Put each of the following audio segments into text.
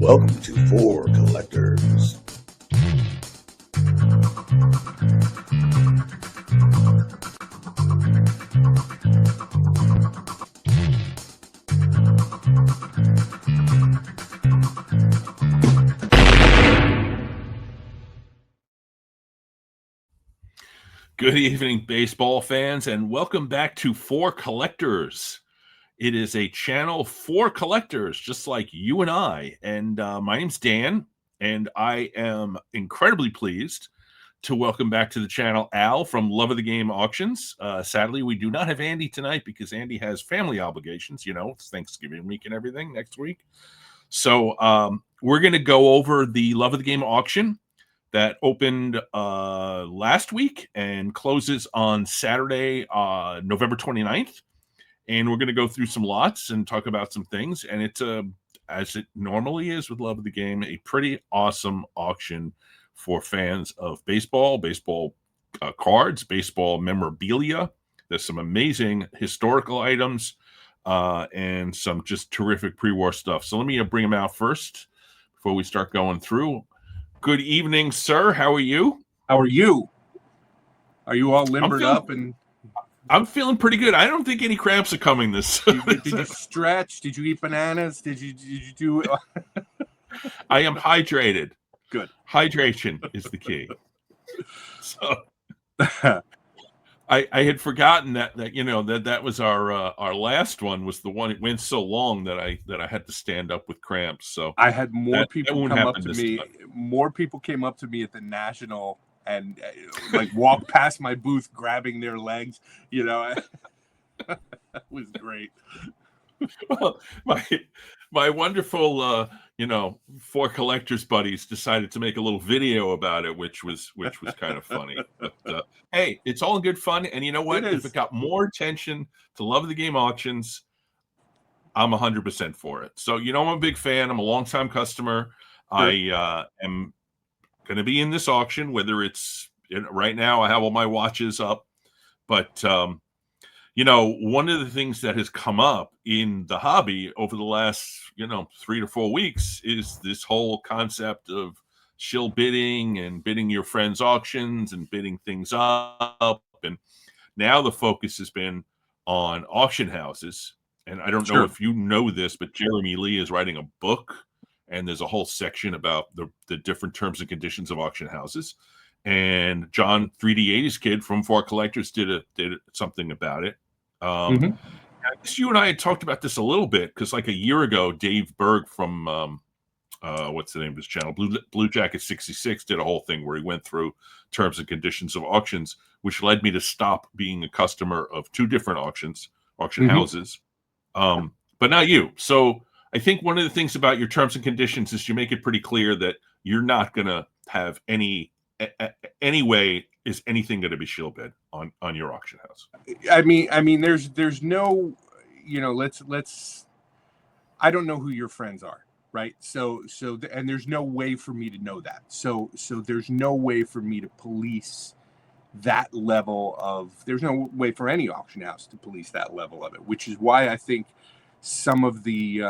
Welcome to For Collectors. Good evening, baseball fans, and welcome back to For Collectors. It is a channel for collectors, just like you and I. And my name's Dan, and I am incredibly pleased to welcome back to the channel Al from Love of the Game Auctions. Sadly, we do not have Andy tonight because Andy has family obligations. You know, it's Thanksgiving week and everything next week. So we're going to go over the Love of the Game auction that opened last week and closes on Saturday, November 29th. And we're going to go through some lots and talk about some things. And it's, as it normally is with Love of the Game, a pretty awesome auction for fans of baseball, cards, baseball memorabilia. There's some amazing historical items and some just terrific pre-war stuff. So let me bring them out first before we start going through. Good evening, sir. How are you? How are you? Are you all limbered up? And I'm feeling pretty good. I don't think any cramps are coming this. Did you stretch? Did you eat bananas? Did you do? I am hydrated. Good. Hydration is the key. So I had forgotten that you know that was our last one was the one. It went so long that I had to stand up with cramps. So I had more people come up to me. Time. More people came up to me at the National and like walk past my booth, grabbing their legs. You know, it was great. Well, my wonderful For Collectors buddies decided to make a little video about it, which was kind of funny. But hey, it's all in good fun. And you know what? If it got more attention to Love of the Game auctions, I'm 100% for it. So I'm a big fan. I'm a longtime customer. Sure. I am going to be in this auction, whether it's right now. I have all my watches up, but one of the things that has come up in the hobby over the last 3 to 4 weeks is this whole concept of shill bidding and bidding your friends' auctions and bidding things up. And now the focus has been on auction houses. And I don't know if you know this, but Jeremy Lee is writing a book. And there's a whole section about the different terms and conditions of auction houses. And John 3D80's kid from For Collectors did something about it. I guess you and I had talked about this a little bit because like a year ago, Dave Berg from what's the name of his channel? Blue Jacket 66 did a whole thing where he went through terms and conditions of auctions, which led me to stop being a customer of two different auction houses. But not you. So I think one of the things about your terms and conditions is you make it pretty clear that you're not going to have any way is anything going to be shill bid on your auction house. I mean, there's no, let's. I don't know who your friends are, right? So, and there's no way for me to know that. So there's no way for me to police that level of. There's no way for any auction house to police that level of it, which is why I think some of the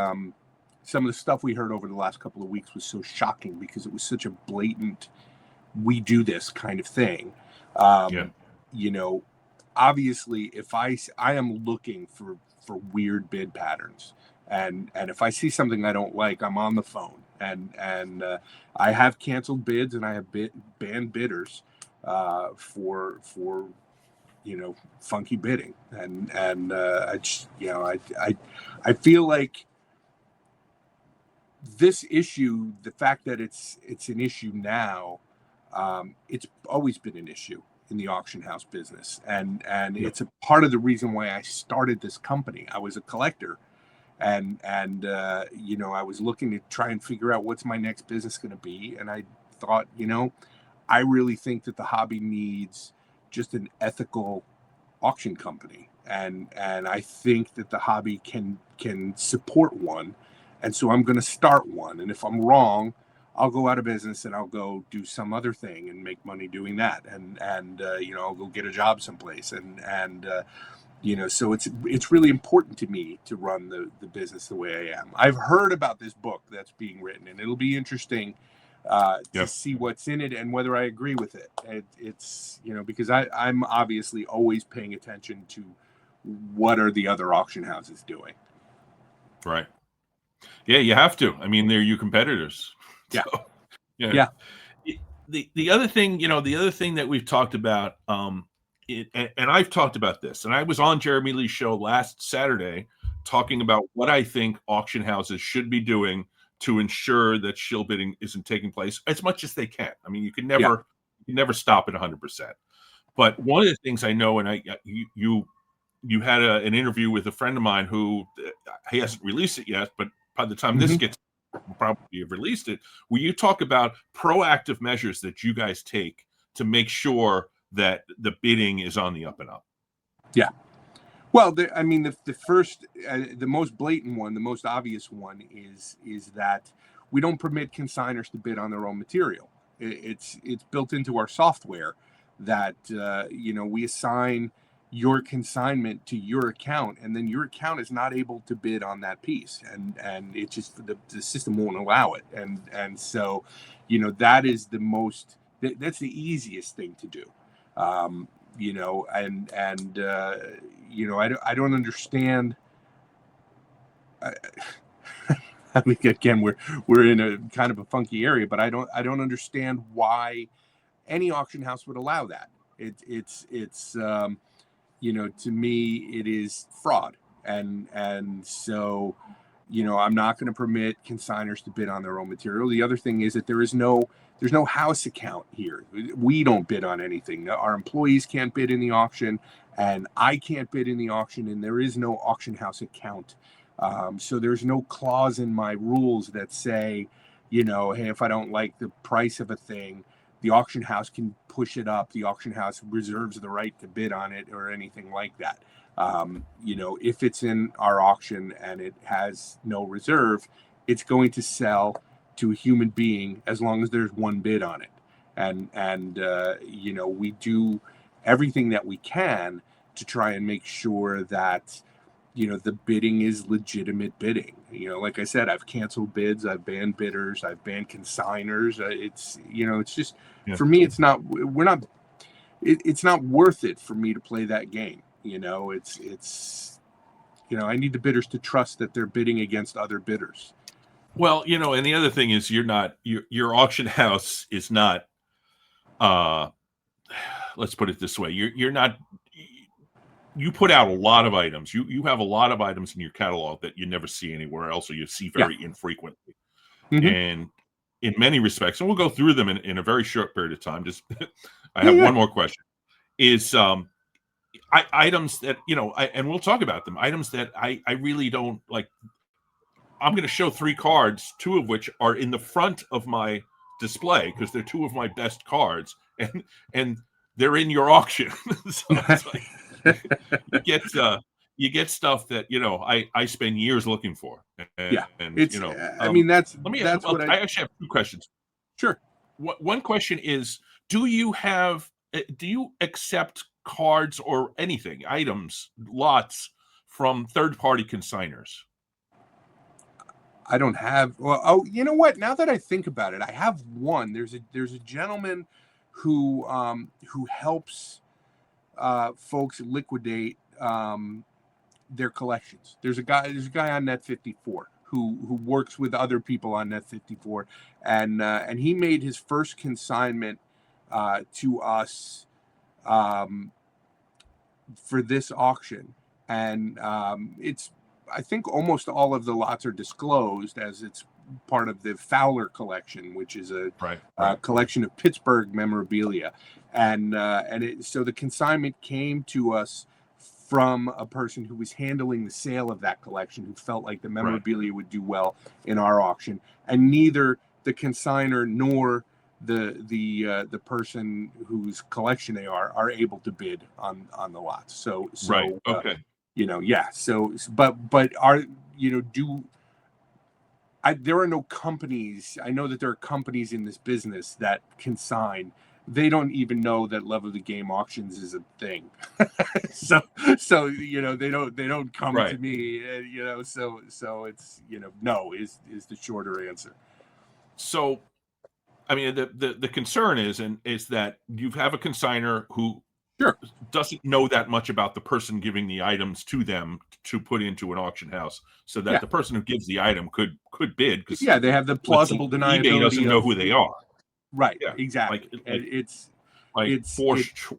stuff we heard over the last couple of weeks was so shocking because it was such a blatant, we do this kind of thing. Obviously, if I am looking for weird bid patterns, and if I see something I don't like, I'm on the phone, and I have canceled bids and I have banned bidders for funky bidding, and I just I feel like this issue, the fact that it's an issue now, it's always been an issue in the auction house business, and it's a part of the reason why I started this company. I was a collector, and I was looking to try and figure out what's my next business going to be, and I thought, I really think that the hobby needs just an ethical auction company, and I think that the hobby can support one, and so I'm going to start one. And if I'm wrong, I'll go out of business and I'll go do some other thing and make money doing that, and I'll go get a job someplace, and So it's really important to me to run the business the way I am. I've heard about this book that's being written, and it'll be interesting to see what's in it and whether I agree with it. It's because I'm obviously always paying attention to what are the other auction houses doing. Right. Yeah, you have to. I mean, they're your competitors. Yeah. So, Yeah. The other thing, the other thing that we've talked about, and I've talked about this, and I was on Jeremy Lee's show last Saturday talking about what I think auction houses should be doing to ensure that shill bidding isn't taking place as much as they can. I mean, you can never stop at 100%. But one of the things I know, and you had an interview with a friend of mine who he hasn't released it yet, but by the time this gets, we'll probably have released it. Will you talk about proactive measures that you guys take to make sure that the bidding is on the up and up? Yeah. Well, the first, the most blatant one, the most obvious one is that we don't permit consigners to bid on their own material. It's built into our software that we assign your consignment to your account, and then your account is not able to bid on that piece, and it just the system won't allow it, and so that is that's the easiest thing to do. I don't understand. I mean, again, we're in a kind of a funky area, but I don't understand why any auction house would allow that. It's to me it is fraud, and so I'm not going to permit consigners to bid on their own material. The other thing is that there's no house account here. We don't bid on anything. Our employees can't bid in the auction, and I can't bid in the auction, and there is no auction house account. So there's no clause in my rules that say, hey, if I don't like the price of a thing, the auction house can push it up. The auction house reserves the right to bid on it or anything like that. If it's in our auction and it has no reserve, it's going to sell to a human being as long as there's one bid on it. And we do everything that we can to try and make sure that the bidding is legitimate bidding. Like I said, I've canceled bids, I've banned bidders, I've banned consigners. It's just for me, it's not worth it for me to play that game. It's I need the bidders to trust that they're bidding against other bidders. Well, and the other thing is your auction house is not, let's put it this way. You're not, you put out a lot of items. You have a lot of items in your catalog that you never see anywhere else, or you see very infrequently. And in many respects, and we'll go through them in a very short period of time. Just, I have one more question. Is items that and we'll talk about them. Items that I really don't like. I'm going to show 3 cards, 2 of which are in the front of my display because they're 2 of my best cards, and they're in your auction. So it's like, you get stuff that I spend years looking for. And, it's I mean that's what I actually have 2 questions. Sure. One question is, do you accept cards or anything, items, lots from third-party consigners? I don't have. Well, oh, you know what? Now that I think about it, I have one. There's a gentleman who helps folks liquidate their collections. There's a guy on Net 54 who works with other people on Net 54, and he made his first consignment to us for this auction, and it's. I think almost all of the lots are disclosed as it's part of the Fowler collection, which is a collection of Pittsburgh memorabilia. So the consignment came to us from a person who was handling the sale of that collection, who felt like the memorabilia would do well in our auction. And neither the consigner nor the person whose collection they are able to bid on the lots. So okay. But are there are no companies. I know that there are companies in this business that consign, they don't even know that Love of the Game auctions is a thing. so they don't come Right. to me, so it's no is the shorter answer. So, I mean, the concern is that you have a consigner who Sure. doesn't know that much about the person giving the items to them to put into an auction house, so that the person who gives the item could bid, because they have the plausible deniability. eBay doesn't know who they are. Right. Yeah, Exactly. it's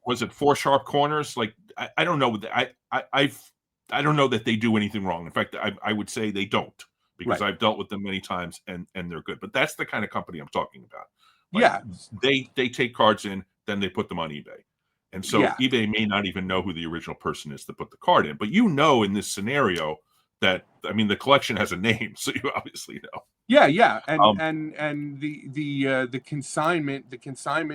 was it four sharp corners? Like I don't know. I don't know that they do anything wrong. In fact, I would say they don't, because I've dealt with them many times and they're good. But that's the kind of company I'm talking about. They take cards in, then they put them on eBay. And so eBay may not even know who the original person is that put the card in. But in this scenario that, I mean, the collection has a name, so you obviously know. Yeah. And the consignment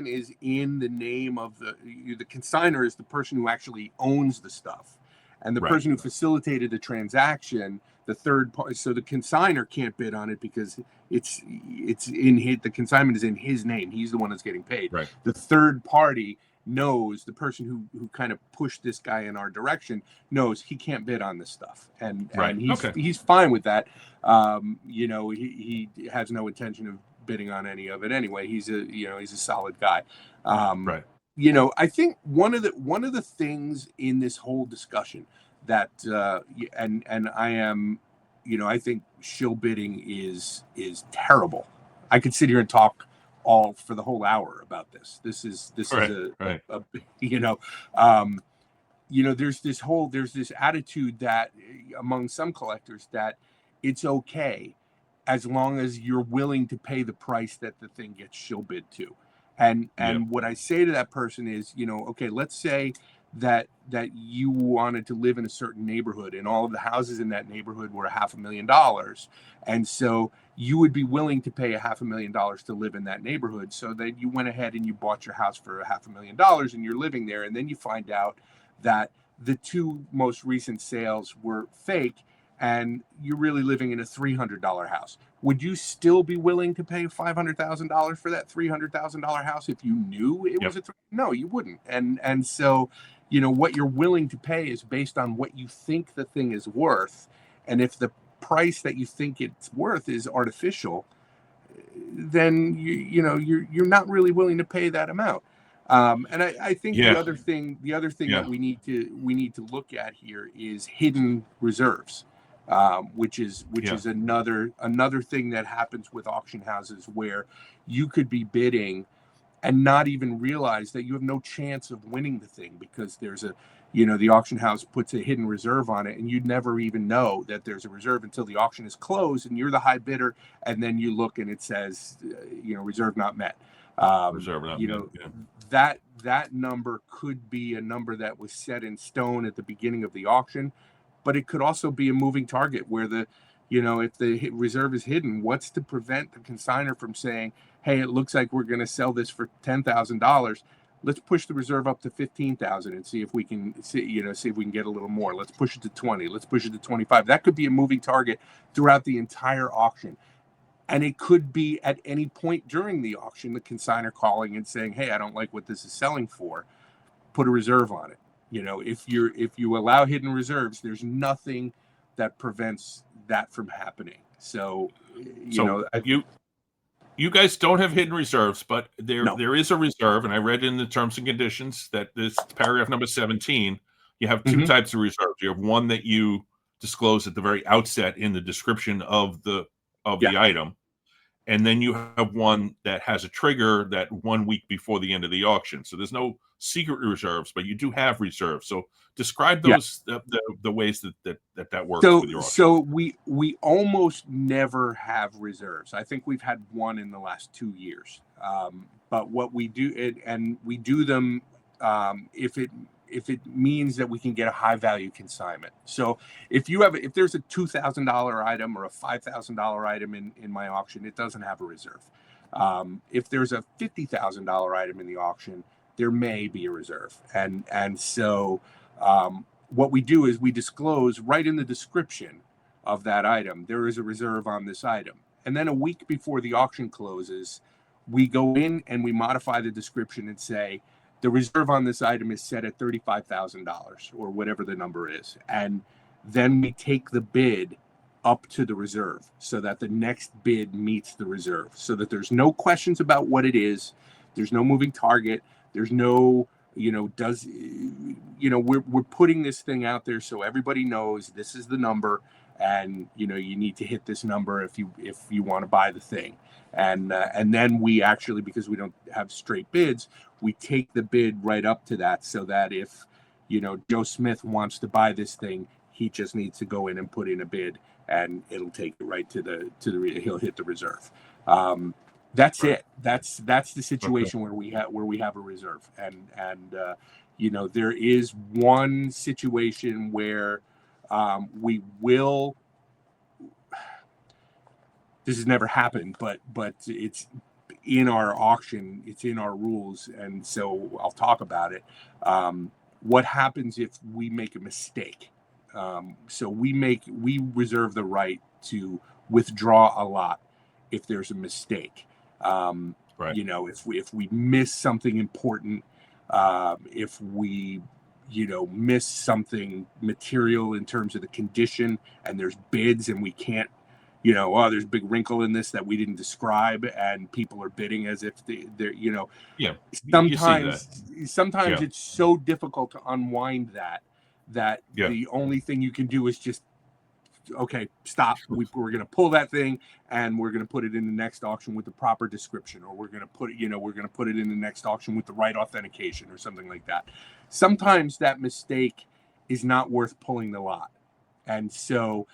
is in the name of the consigner is the person who actually owns the stuff. And the person who facilitated the transaction, the third party, so the consigner can't bid on it because it's the consignment is in his name. He's the one that's getting paid. Right. The third party knows, the person who kind of pushed this guy in our direction knows he can't bid on this stuff, and he's fine with that. He has no intention of bidding on any of it anyway. He's a solid guy. I think one of the things in this whole discussion that and I am, I think shill bidding is terrible. I could sit here and talk for the whole hour about this. This is there's this attitude that among some collectors that it's okay as long as you're willing to pay the price that the thing gets shill bid to. And what I say to that person is, okay, let's say that you wanted to live in a certain neighborhood and all of the houses in that neighborhood were $500,000, and so you would be willing to pay $500,000 to live in that neighborhood. So that you went ahead and you bought your house for $500,000 and you're living there, and then you find out that the two most recent sales were fake and you're really living in a $300 house. Would you still be willing to pay $500,000 for that $300,000 house if you knew it was no, you wouldn't. And so, what you're willing to pay is based on what you think the thing is worth. And if the price that you think it's worth is artificial, then you're not really willing to pay that amount. And I think the other thing that we need to look at here is hidden reserves. Which is another thing that happens with auction houses, where you could be bidding and not even realize that you have no chance of winning the thing because there's the auction house puts a hidden reserve on it, and you'd never even know that there's a reserve until the auction is closed and you're the high bidder, and then you look and it says reserve not met. Reserve not met. That number could be a number that was set in stone at the beginning of the auction. But it could also be a moving target where if the reserve is hidden, what's to prevent the consigner from saying, hey, it looks like we're going to sell this for $10,000. Let's push the reserve up to 15,000 and see if we can see if we can get a little more. Let's push it to 20. Let's push it to 25. That could be a moving target throughout the entire auction. And it could be at any point during the auction, the consigner calling and saying, hey, I don't like what this is selling for. Put a reserve on it. If you allow hidden reserves, there's nothing that prevents that from happening. So you guys don't have hidden reserves, but there is a reserve, and I read in the terms and conditions that this paragraph number 17, you have two types of reserves. You have one that you disclose at the very outset in the description of the item, and then you have one that has a trigger that 1 week before the end of the auction. So there's no secret reserves, but you do have reserves. So describe those the ways that works with your auction. So we almost never have reserves. I think we've had one in the last 2 years. But what we do, and we do them if it means that we can get a high value consignment. So if there's a $2,000 item or a $5,000 item in my auction, it doesn't have a reserve. If there's a $50,000 item in the auction, there may be a reserve. And so what we do is we disclose right in the description of that item, there is a reserve on this item. And then a week before the auction closes, we go in and we modify the description and say the reserve on this item is set at $35,000 or whatever the number is, and then we take the bid up to the reserve so that the next bid meets the reserve, so that there's no questions about what it is, there's no moving target, there's no, we're putting this thing out there so everybody knows this is the number, and you need to hit this number if you want to buy the thing. And then we actually, because we don't have straight bids, we take the bid right up to that, so that if Joe Smith wants to buy this thing, he just needs to go in and put in a bid, and it'll take it right to the he'll hit the reserve. That's right. It. That's the situation where we have a reserve, and there is one situation where we will. This has never happened, but it's in our auction, it's in our rules, and so I'll talk about it. What happens if we make a mistake? So we reserve the right to withdraw a lot if there's a mistake. Right. If we miss something important, if we miss something material in terms of the condition, and there's bids and we can't, there's a big wrinkle in this that we didn't describe, and people are bidding as if they're yeah. Sometimes it's so difficult to unwind that the only thing you can do is just, okay, stop. We're going to pull that thing, and we're going to put it in the next auction with the proper description, or we're going to put it in the next auction with the right authentication, or something like that. Sometimes that mistake is not worth pulling the lot, and so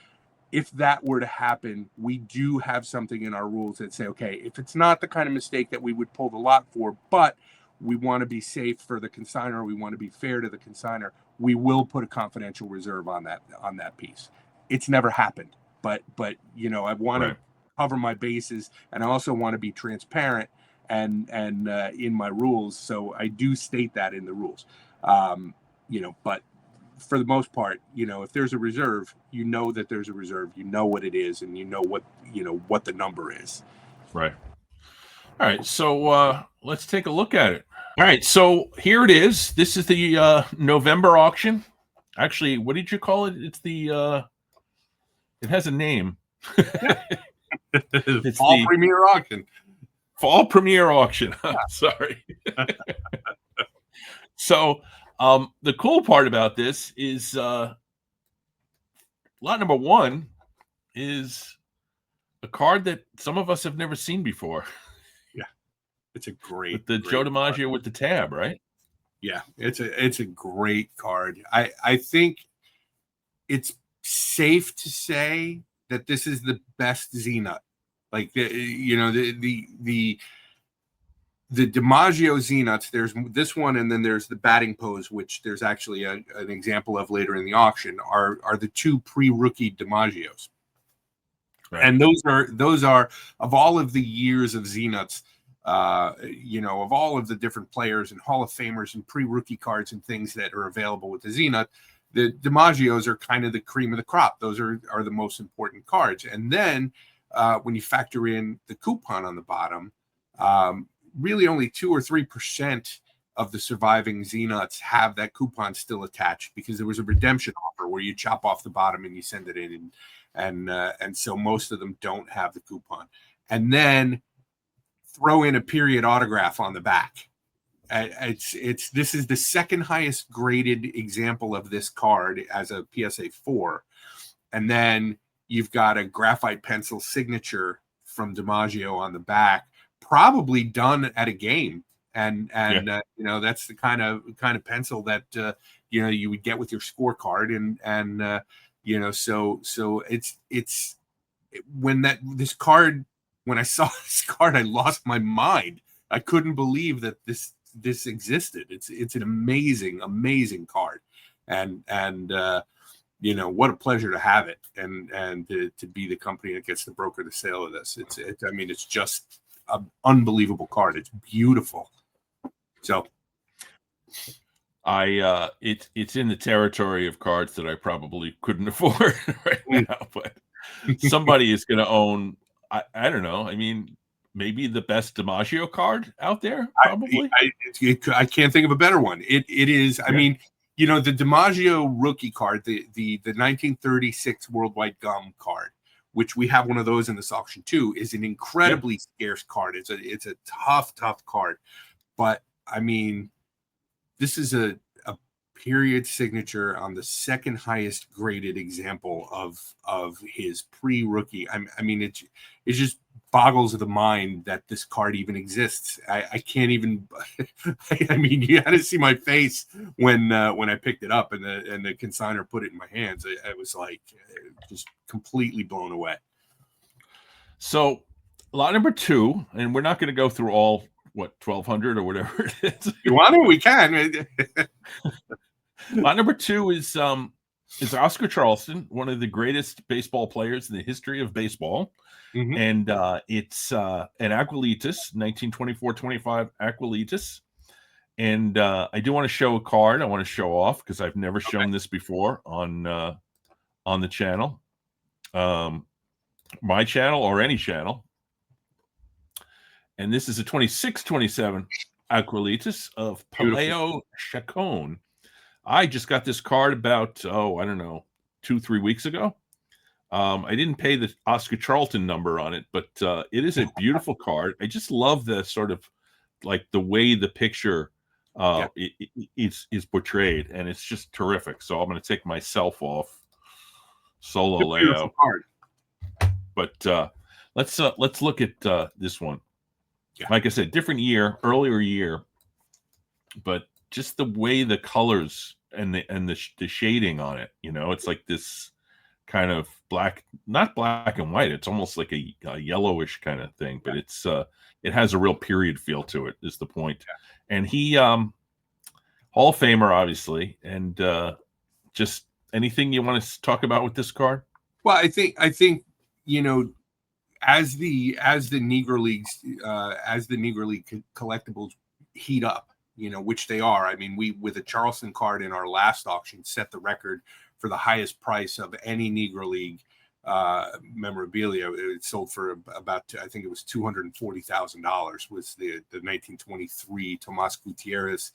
if that were to happen, we do have something in our rules that say, okay, if it's not the kind of mistake that we would pull the lot for, but we want to be safe for the consignor, we want to be fair to the consignor, we will put a confidential reserve on that piece. It's never happened, but I want to cover my bases, and I also want to be transparent and in my rules, so I do state that in the rules. But for the most part, if there's a reserve, that there's a reserve, what it is, and what the number is. Right. All right, so let's take a look at it. All right, so here it is. This is the November auction. Actually, what did you call it? It's the it has a name. It's Fall Premier Auction. Fall Premier Auction. Sorry. So the cool part about this is lot number one is a card that some of us have never seen before. Yeah, it's a great with the Joe DiMaggio card with the tab, right? Yeah, it's a great card. I think it's safe to say that this is the best Z-Nut. Like the DiMaggio Z-Nuts, there's this one, and then there's the batting pose, which there's actually an example of later in the auction, are the two pre-rookie DiMaggios. Right. And those are of all of the years of Z-Nuts, of all of the different players and Hall of Famers and pre-rookie cards and things that are available with the Z-Nut, the DiMaggios are kind of the cream of the crop. Those are the most important cards. And then when you factor in the coupon on the bottom, really only 2 or 3% of the surviving Z-Nuts have that coupon still attached, because there was a redemption offer where you chop off the bottom and you send it in, and so most of them don't have the coupon. And then throw in a period autograph on the back. This is the second highest graded example of this card as a PSA 4, and then you've got a graphite pencil signature from DiMaggio on the back, probably done at a game, and that's the kind of pencil that you would get with your scorecard, and so it's when I saw this card, I lost my mind. I couldn't believe that this existed. It's an amazing card, and what a pleasure to have it, and to be the company that gets to broker the sale of this. It's just an unbelievable card. It's beautiful. So it's in the territory of cards that I probably couldn't afford right now, but somebody is going to own, I don't know. I mean, maybe the best DiMaggio card out there, probably. I can't think of a better one. It is. I mean, you know, the DiMaggio rookie card, the 1936 Worldwide Gum card, which we have one of those in this auction too, is an incredibly scarce card. It's a tough card, but I mean, this is a period signature on the second highest graded example of his pre-rookie. I mean, it just boggles the mind that this card even exists. I can't even. I mean, you had to see my face when I picked it up and the consignor put it in my hands. I was like just completely blown away. So lot number 2, and we're not going to go through all 1,200 or whatever it is. You want to? We can. Lot number 2 is Oscar Charleston, one of the greatest baseball players in the history of baseball. Mm-hmm. And it's an Aguilitas, 1924-25 Aguilitas. And I do want to show a card. I want to show off because I've never shown this before on the channel, my channel or any channel. And this is a 26-27 Aguilitas of Paleo Chacon. I just got this card about, I don't know, 2-3 weeks ago. I didn't pay the Oscar Charlton number on it, but it is a beautiful card. I just love the sort of like the way the picture is portrayed, and it's just terrific. So I'm going to take myself off solo layout. Card. But let's look at this one. Yeah. Like I said, different year, earlier year, but just the way the colors and the shading on it, you know, it's like this kind of black, not black and white. It's almost like a yellowish kind of thing, but it's it has a real period feel to it. Is the point? Yeah. And he Hall of Famer, obviously, and just anything you want to talk about with this card? Well, I think you know, as the Negro Leagues as the Negro League collectibles heat up, you know, which they are. I mean, we, with a Charleston card in our last auction, set the record for the highest price of any Negro League memorabilia. It sold for about, I think it was $240,000 was the 1923 Tomas Gutierrez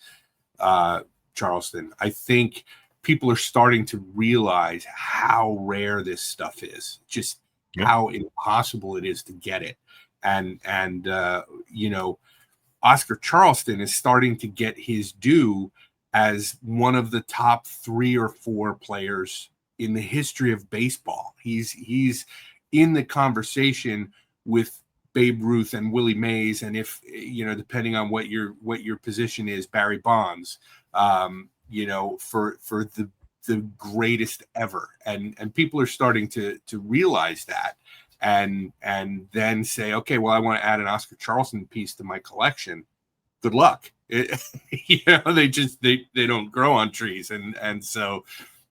Charleston. I think people are starting to realize how rare this stuff is, just how impossible it is to get it. And you know, Oscar Charleston is starting to get his due as one of the top 3 or 4 players in the history of baseball. He's in the conversation with Babe Ruth and Willie Mays, and if you know, depending on what your position is, Barry Bonds, you know, for the greatest ever. And people are starting to realize that. And then say, okay, well, I want to add an Oscar Charleston piece to my collection. Good luck. You know, they don't grow on trees, and so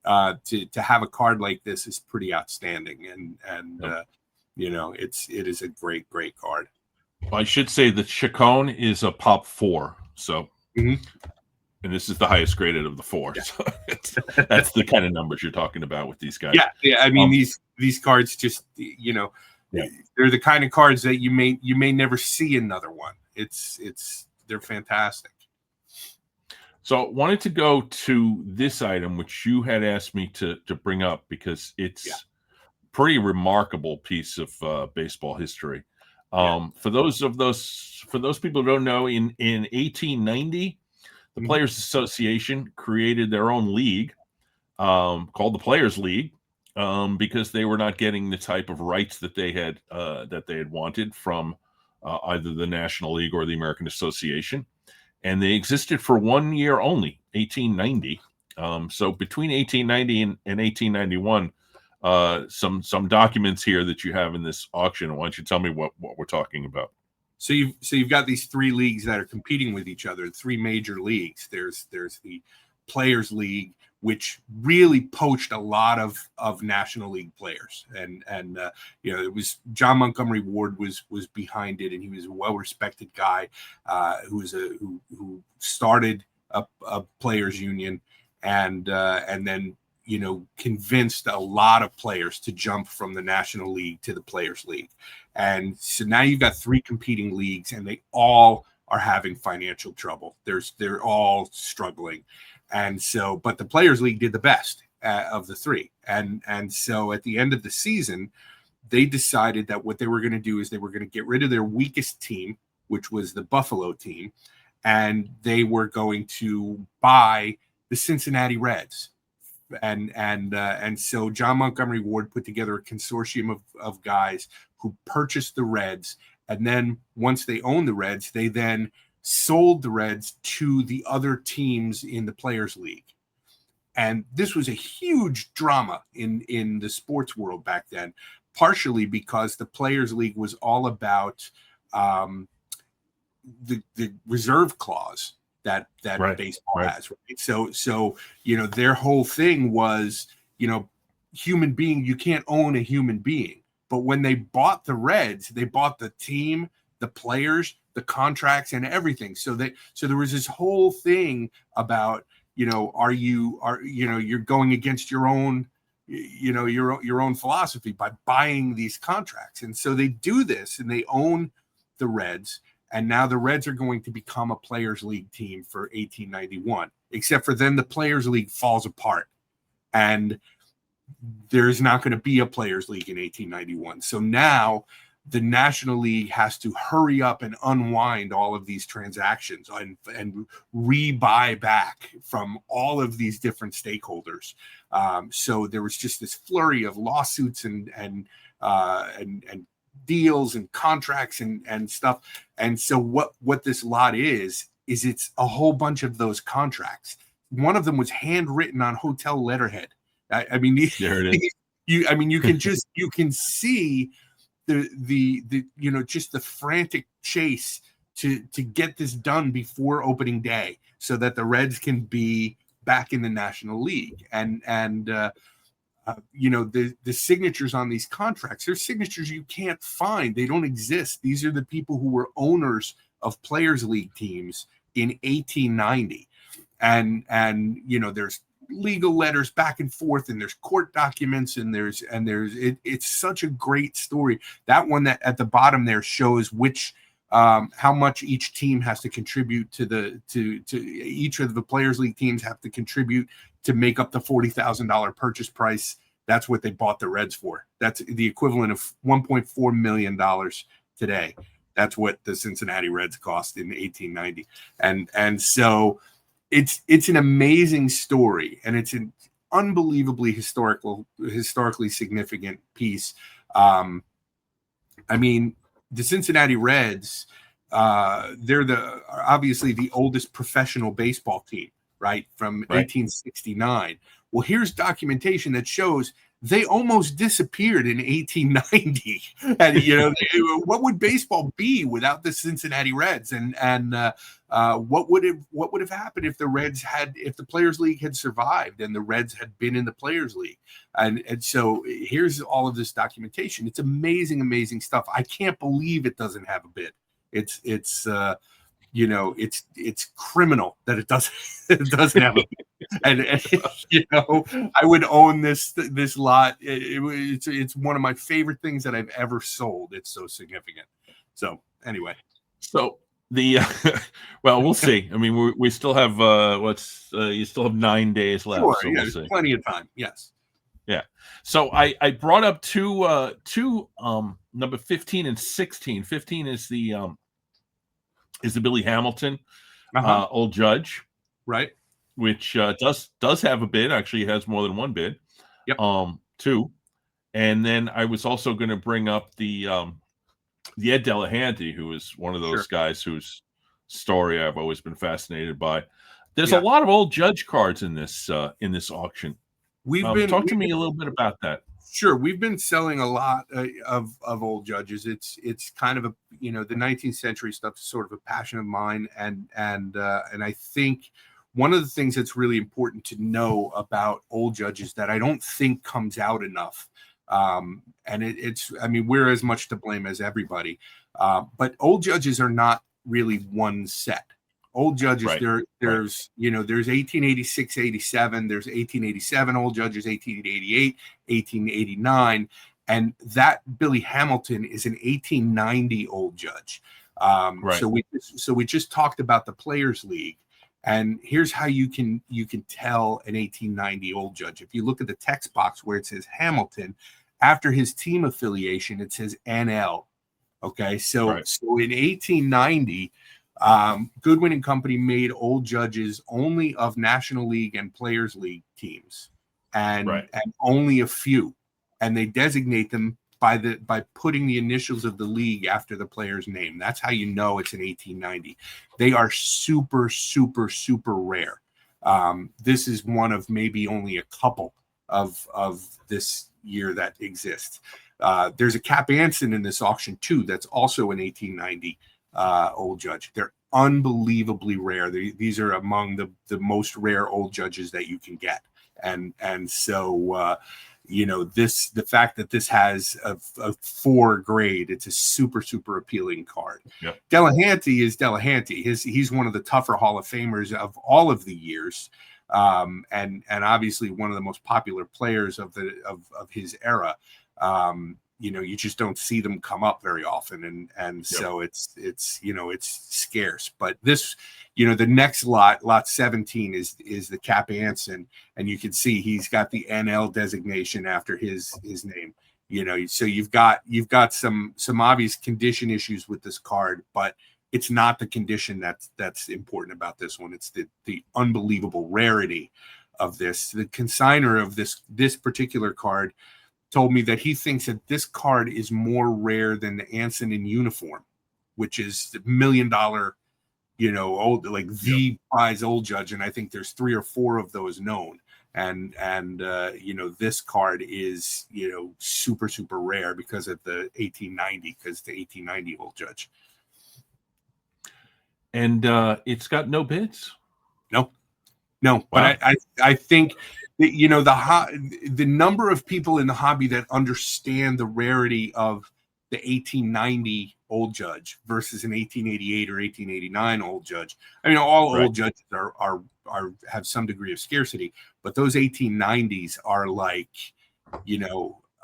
to have a card like this is pretty outstanding. And you know, it is a great card. I should say that Chacon is a Pop 4, so. Mm-hmm. And this is the highest graded of the 4. Yeah. So that's the kind of numbers you're talking about with these guys. Yeah. I mean, these cards just, you know, they're the kind of cards that you may never see another one. They're fantastic. So I wanted to go to this item, which you had asked me to bring up because it's pretty remarkable piece of baseball history. For those people who don't know, in 1890. The Players Association created their own league called the Players League because they were not getting the type of rights that they had wanted from either the National League or the American Association. And they existed for 1 year only, 1890. So between 1890 and 1891, some documents here that you have in this auction. Why don't you tell me what we're talking about? So you've got these 3 leagues that are competing with each other, 3 major leagues. There's the Players League, which really poached a lot of National League players, and you know, it was John Montgomery Ward was behind it, and he was a well-respected guy who started a players union, and then, you know, convinced a lot of players to jump from the National League to the Players League. And so now you've got 3 competing leagues, and they all are having financial trouble. They're all struggling. And so, but the Players League did the best of the 3. And so at the end of the season, they decided that what they were going to do is they were going to get rid of their weakest team, which was the Buffalo team, and they were going to buy the Cincinnati Reds. And so John Montgomery Ward put together a consortium of guys who purchased the Reds. And then once they owned the Reds, they then sold the Reds to the other teams in the Players League. And this was a huge drama in the sports world back then, partially because the Players League was all about the reserve clause that Right, baseball right. has. Right? So their whole thing was, human being, you can't own a human being. But when they bought the Reds, they bought the team, the players, the contracts, and everything. So there was this whole thing about, you're going against your own, your own philosophy by buying these contracts. And so they do this, and they own the Reds. And now the Reds are going to become a Players League team for 1891, except for then the Players League falls apart. And there's not going to be a Players League in 1891. So now the National League has to hurry up and unwind all of these transactions and re-buy back from all of these different stakeholders. So there was just this flurry of lawsuits and deals and contracts and stuff. And so what this lot is it's a whole bunch of those contracts. One of them was handwritten on hotel letterhead. I mean, There it is. you can see the just the frantic chase to get this done before opening day so that the Reds can be back in the National League. And the signatures on these contracts, there's signatures you can't find. They don't exist. These are the people who were owners of Players League teams in 1890. And there's legal letters back and forth, and there's court documents, and it's such a great story. That one that at the bottom there shows which how much each team has to contribute to each of the Players League teams have to contribute to make up the $40,000 purchase price. That's what they bought the Reds for. That's the equivalent of $1.4 million today. That's what the Cincinnati Reds cost in 1890. And so it's an amazing story, and it's an unbelievably historically significant piece. I mean, the Cincinnati Reds, they're obviously the oldest professional baseball team, right? From 1869. Well, here's documentation that shows they almost disappeared in 1890. And what would baseball be without the Cincinnati Reds? And what would have happened if the Players League had survived and the Reds had been in the Players League? And so here's all of this documentation. It's amazing stuff. I can't believe it doesn't have a bid. It's criminal that it doesn't have a bid. And I would own this lot. It's one of my favorite things that I've ever sold. It's so significant. So anyway, so the well, we'll see. I mean, we still have you still have 9 days left. Sure, so yeah, we'll see. Plenty of time. Yes. Yeah. So I brought up two number 15 and 16. 15 is the Billy Hamilton Old Judge, right? Which does have a bid. Actually, it has more than one bid. Yep. 2. And then I was also going to bring up the Ed Delahanty, who is one of those guys whose story I've always been fascinated by. There's a lot of old Judge cards in this auction. Talk to me a little bit about that. Sure, we've been selling a lot of old Judges. It's kind of the 19th century stuff is sort of a passion of mine, and I think one of the things that's really important to know about old Judges that I don't think comes out enough, and we're as much to blame as everybody, but old Judges are not really one set. Old Judges, there's 1886, 87, there's 1887 Old Judges, 1888, 1889, and that Billy Hamilton is an 1890 Old Judge. Right. So we just talked about the Players League, and here's how you can tell an 1890 Old Judge. If you look at the text box where it says Hamilton, after his team affiliation, it says NL. Okay, so Right. so in 1890, Goodwin and Company made Old Judges only of National League and Players League teams, and only a few, and they designate them by putting the initials of the league after the player's name. That's how you know it's an 1890. They are super, super, super rare. This is one of maybe only a couple of this year that exists. There's a Cap Anson in this auction too. That's also an 1890 Old Judge. They're unbelievably rare. These are among the most rare Old Judges that you can get. And so the fact that this has a 4 grade, it's a super, super appealing card. Yep. Delahanty is Delahanty. He's one of the tougher Hall of Famers of all of the years. And obviously one of the most popular players of his era. You just don't see them come up very often, and so it's scarce. But this, the next lot 17 is the Cap Anson, and you can see he's got the NL designation after his name. So you've got some obvious condition issues with this card, but it's not the condition that's important about this one. It's the unbelievable rarity of this. The consigner of this particular card told me that he thinks that this card is more rare than the Anson in uniform, which is the $1 million, old, like the prize Old Judge. And I think there's 3 or 4 of those known. And this card is, super, super rare because of the 1890, because the 1890 Old Judge. And it's got no bids. No, wow. But I think that, the number of people in the hobby that understand the rarity of the 1890 Old Judge versus an 1888 or 1889 Old Judge. I mean, all Old Judges are have some degree of scarcity, but those 1890s are like,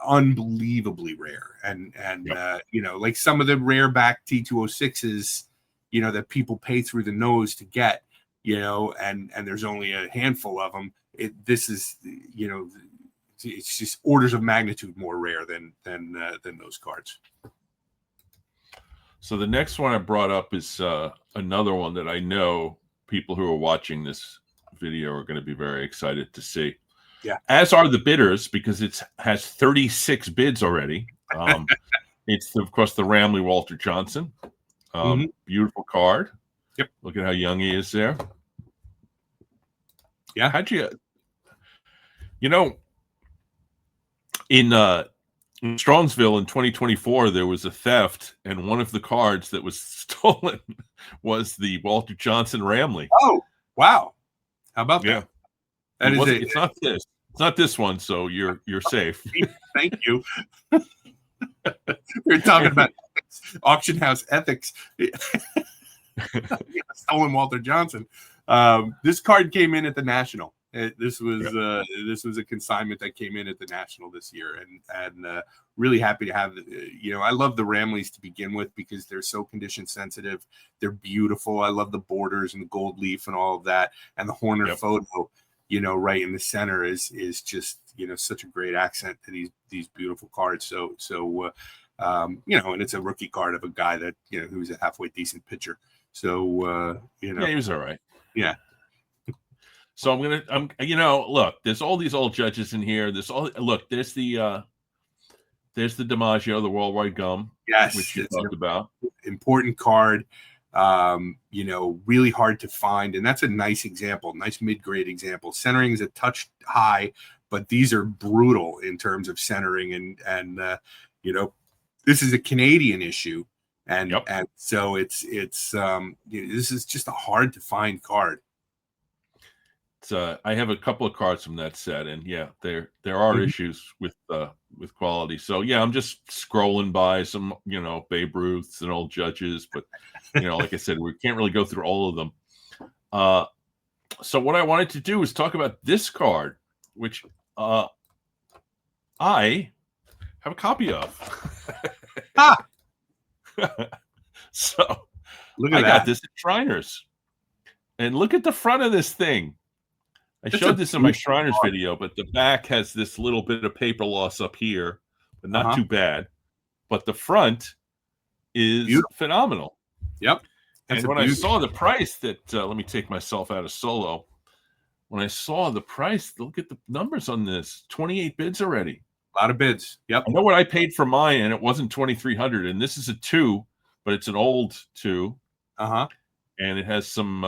unbelievably rare. And like some of the rare back T206s, that people pay through the nose to get, and there's only a handful of them. This is, it's just orders of magnitude more rare than those cards. So the next one I brought up is another one that I know people who are watching this video are going to be very excited to see. Yeah. As are the bidders, because it has 36 bids already. It's, of course, the Ramley Walter Johnson. Beautiful card. Yep. Look at how young he is there. Yeah. How'd you, in Strongsville in 2024, there was a theft, and one of the cards that was stolen was the Walter Johnson Ramley. Oh, wow. How about that? Yeah. It's not this. It's not this one, so you're safe. Thank you. We're talking about auction house ethics. Stolen Walter Johnson. This card came in at the National. This was a consignment that came in at the National this year, and really happy to have. I love the Ramleys to begin with because they're so condition sensitive. They're beautiful. I love the borders and the gold leaf and all of that, and the Horner photo, right in the center is just such a great accent to these beautiful cards. So and it's a rookie card of a guy that who's a halfway decent pitcher. So he was all right. Yeah. So look, there's all these Old Judges in here. There's the DiMaggio, the Worldwide Gum, which you talked about. Important card, really hard to find, and that's a nice example, nice mid-grade example. Centering is a touch high, but these are brutal in terms of centering, and this is a Canadian issue, and so it's this is just a hard to find card. I have a couple of cards from that set, and there are issues with quality. So I'm just scrolling by some Babe Ruths and Old Judges, but like I said, we can't really go through all of them. So what I wanted to do is talk about this card, which I have a copy of. Ah, So look at I that. got this at Shriners. And look at the front of this thing. I That's showed a this in my beautiful Shriners car. video, but the back has this little bit of paper loss up here, but not Uh-huh. too bad. But the front is Beautiful. phenomenal. Yep. That's And a when I beauty. saw the price that, let me take myself out of solo. When I saw the price, look at the numbers on this, 28 bids already. A lot of bids. Yep. I know what I paid for mine, and it wasn't 2,300. And this is a 2, but it's an old 2. Uh-huh. And it has some,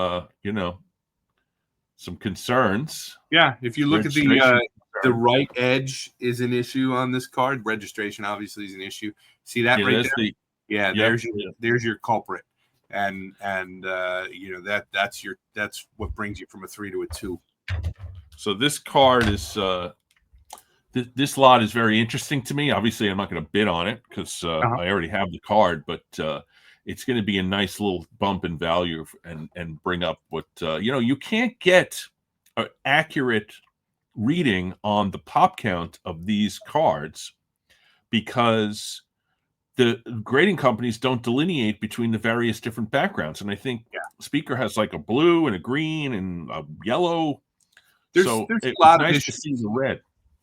some concerns. Yeah. If you look at Registration the concern. right edge is an issue on this card. Registration obviously is an issue. See that Yeah, right that's there? Yeah, Yep, there's your culprit. And you know, that's what brings you from a 3 to a 2. So this card is this lot is very interesting to me. Obviously, I'm not going to bid on it because Uh-huh. I already have the card, but it's going to be a nice little bump in value and bring up what you can't get an accurate reading on the pop count of these cards because the grading companies don't delineate between the various different backgrounds. And I think Speaker has like a blue and a green and a yellow. There's So a it was lot of nice to issues. see the red.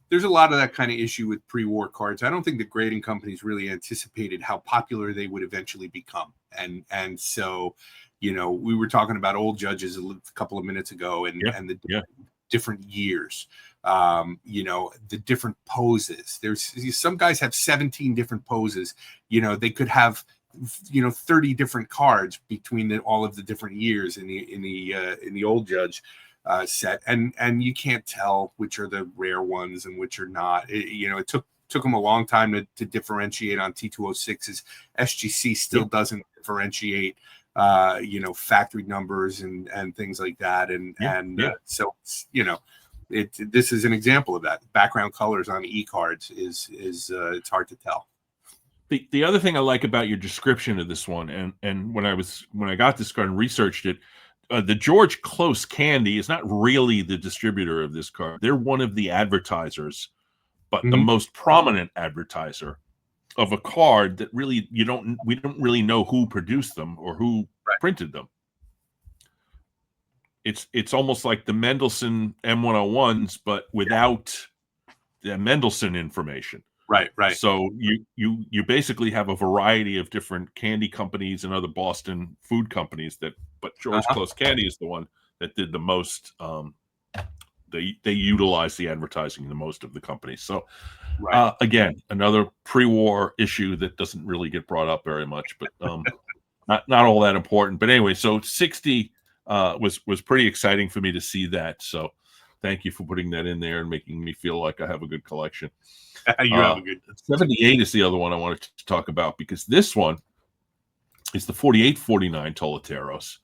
There's a lot of that kind of issue with pre-war cards. I don't think the grading companies really anticipated how popular they would eventually become. And so, you know, we were talking about old judges a couple of minutes ago and the different years. You know, the different poses. There's some guys have 17 different poses. You know, they could have 30 different cards between all of the different years in the old judge set, and you can't tell which are the rare ones and which are not. It took them a long time to differentiate on T206s. SGC still doesn't differentiate factory numbers and things like that, so this is an example of that. Background colors on e-cards is it's hard to tell. The other thing I like about your description of this one, and when I got this card and researched it, the George Close Candy is not really the distributor of this card. They're one of the advertisers, but the most prominent advertiser of a card that really we don't really know who produced them or who printed them. It's almost like the Mendelssohn M101s, but without the Mendelssohn information. Right. So you basically have a variety of different candy companies and other Boston food companies but George Close Candy is the one that did the most. They utilize the advertising the most of the companies. So again, another pre-war issue that doesn't really get brought up very much, but not all that important. But anyway, so 60 was pretty exciting for me to see that. So thank you for putting that in there and making me feel like I have a good collection. You have a good 78 is the other one I wanted to talk about because this one is the 48-49 Toleteros.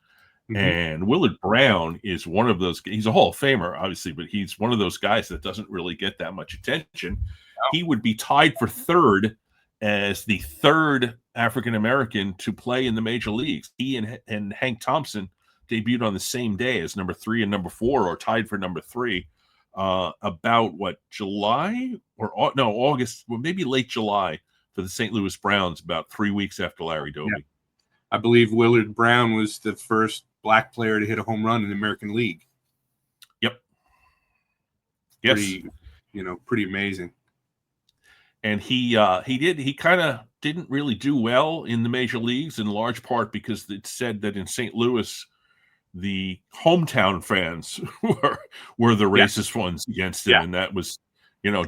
And Willard Brown is one of those. He's a Hall of Famer, obviously, but he's one of those guys that doesn't really get that much attention. No. He would be tied for third as the third African American to play in the major leagues. He and Hank Thompson debuted on the same day as number 3 and number 4, or tied for number 3. About July or no, August, well, maybe late July for the St. Louis Browns, about 3 weeks after Larry Doby. Yeah. I believe Willard Brown was the first black player to hit a home run in the American League. Yep. Yes. Pretty amazing. And he kind of didn't really do well in the major leagues, in large part because it said that in St. Louis, the hometown fans were the racist ones against him. And that was,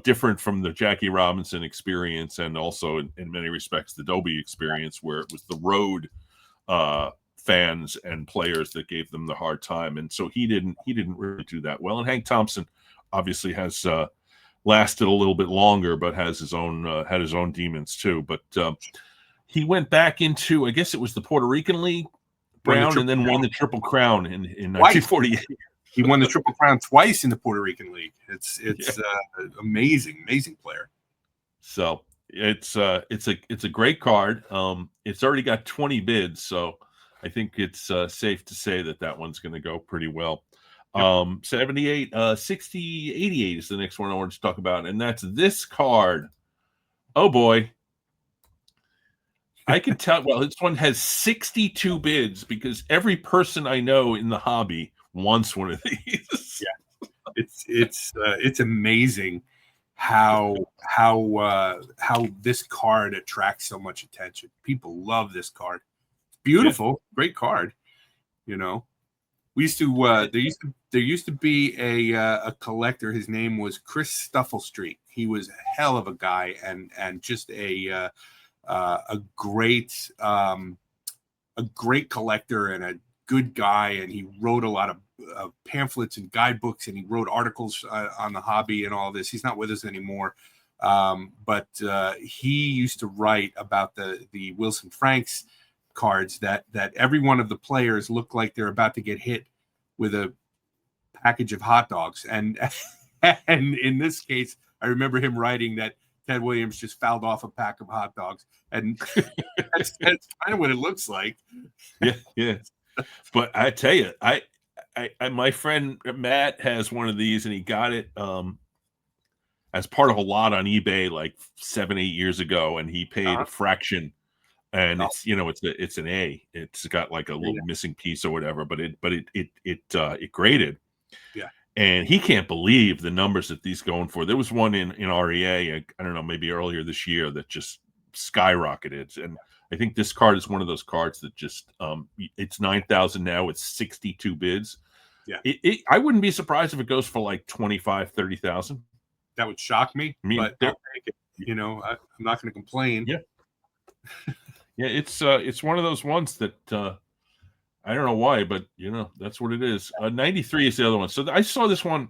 different from the Jackie Robinson experience. And also in many respects, the Doby experience, where it was the road fans and players that gave them the hard time. And so he didn't really do that well. And Hank Thompson obviously has lasted a little bit longer, but has his own had his own demons too. But he went back into, I guess it was the Puerto Rican League, Brown, and then won the Triple Crown in 1948. He won the Triple Crown twice in the Puerto Rican League. It's amazing player. So it's a great card. It's already got 20 bids, so I think it's safe to say that one's going to go pretty well. 78, 60, 88 is the next one I wanted to talk about, and that's this card Oh boy. I can tell. Well, this one has 62 bids because every person I know in the hobby wants one of these. Yeah, it's amazing how this card attracts so much attention. People love this card. It's beautiful, great card. You know, we used to there used to be a collector. His name was Chris Stufflestreet. He was a hell of a guy and just a great collector and a good guy. And he wrote a lot of pamphlets and guidebooks, and he wrote articles on the hobby and all this. He's not with us anymore, but he used to write about the Wilson Franks cards that every one of the players look like they're about to get hit with a package of hot dogs. And and in this case, I remember him writing that Ted Williams just fouled off a pack of hot dogs, and that's kind of what it looks like. Yeah. But I tell you, I my friend Matt has one of these, and he got it as part of a lot on eBay like 7-8 years ago, and he paid a fraction. And it's it's an A. It's got like a little missing piece or whatever, but it graded. Yeah. And he can't believe the numbers that these going for. There was one in REA, I don't know, maybe earlier this year that just skyrocketed. And I think this card is one of those cards that just it's 9,000 now. It's 62 bids. Yeah. I wouldn't be surprised if it goes for like 25,000-30,000. That would shock me, I mean, but I'll take it. You know, I'm not going to complain. Yeah. Yeah, it's one of those ones that I don't know why, but that's what it is. 93 is the other one. So I saw this one.